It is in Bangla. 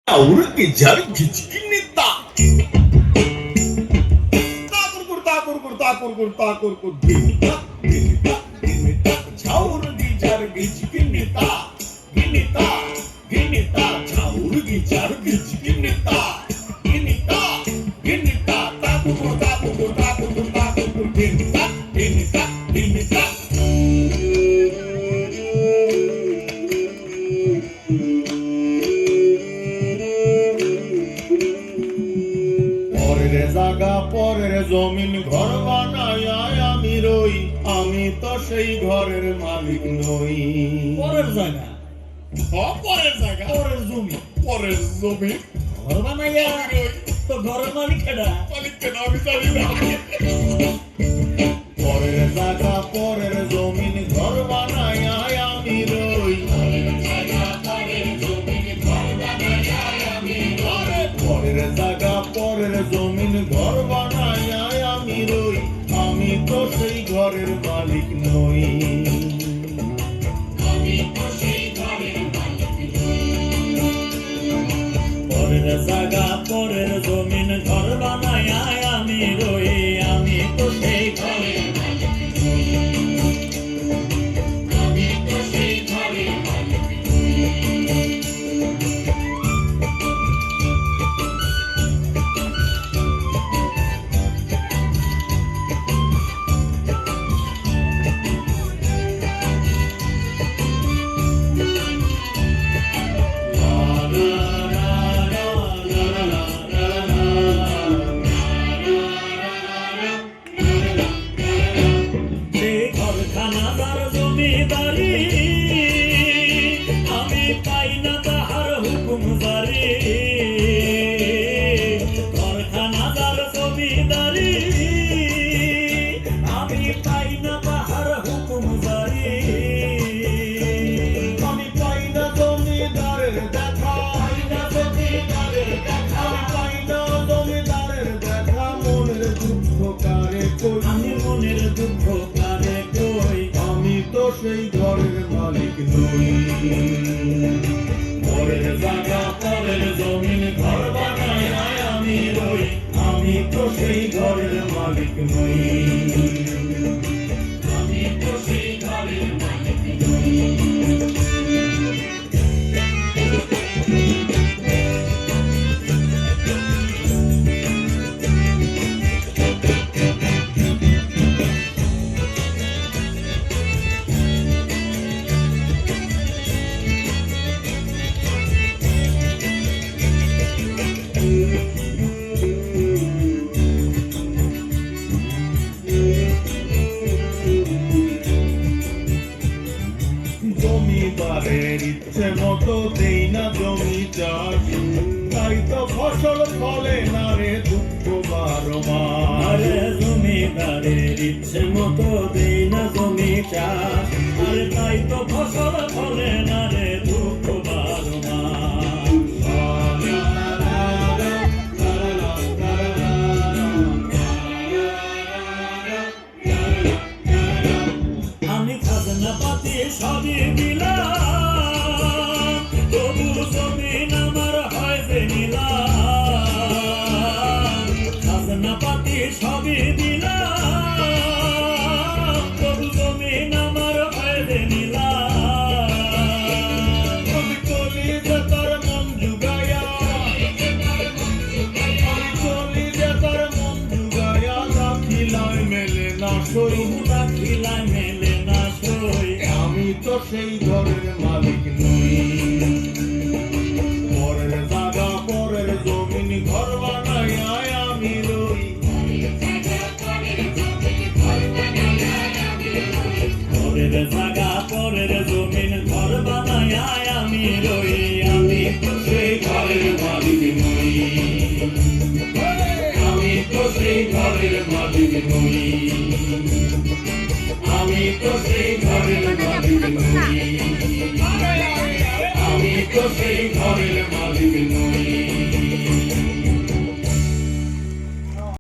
ಅವ್ರಿಗೆ ಜರ ಗಿಚ್ಕಿನ್ನಿತ್ತ পরের জমিন ঘর বানায় আমি রই, আমি তো সেই ঘরের মালিক নই। পরের জায়গা পরের জায়গা পরের জমি পরের জমি ঘর বানাইয়া তো ঘরের মালিক কেডা? মালিককে আমি জানি না। পরের জায়গা পরের জমিন ঘর বানায় আমি রই, পরের জায়গা পরের জমিন ঘর বানায় আমি রই, আমি তো সেই ঘরের মালিক নই। পরের জায়গা পরের জমিন ঘর বানায় আমি রই, আমি তো সেই ঘরের জমিদারি আমি পাই না তাহার হুকুম জারি, ঘরখানাদার জমিদারি আমি পাই না তাহার হুকুম জারি। আমি পাই না জমিদারের দেখা, পাই না জমিদারের দেখা, পাই না জমিদারের দেখা, মনের দুঃখ কারে কই, আমি মনের দুঃখ কারে কই, আমি তো সেই ঘরের মালিক নই। পরের জায়গা পরের জমিন ঘর বানায় আমি রই, আমি তো সেই ঘরের মালিক নই, আমি তো সেই ঘরের মালিক নই। জমিদারের ইচ্ছে মতো দেই না জমি চাষ, তাই তো ফসল ফলে না রে দুঃখ বারো মাস। আরে জমিদারের ইচ্ছে মতো দেই না জমি চাষ, আরে তাই তো ফসল ফলে না রে দুঃখ বারো মাস। আমি খাজনা পাতি সবই দিলাম, তবু জমিন আমার হয় যে নিলাম। খাজনা পাতি সবই দিলাম, তবু জমিন আমার হয় যে নিলাম। আমি চলি যে তার মন জুগায়া, আমি চলি যে তার মন জুগায়া, রাখিলাই মেলে না সই, রাখিলাই মেলে না সই, আমি তো সেই ঘরের মালিক নই। পরের জায়গা পরের জমিন ঘর বানায় আমি রই, পরের জায়গা পরের জমিন ঘর বানায় আমি রই, আমি তো সেই ঘরের মালিক নই, আমি তো সেই ঘরের মালিক নই, আমি তো সেই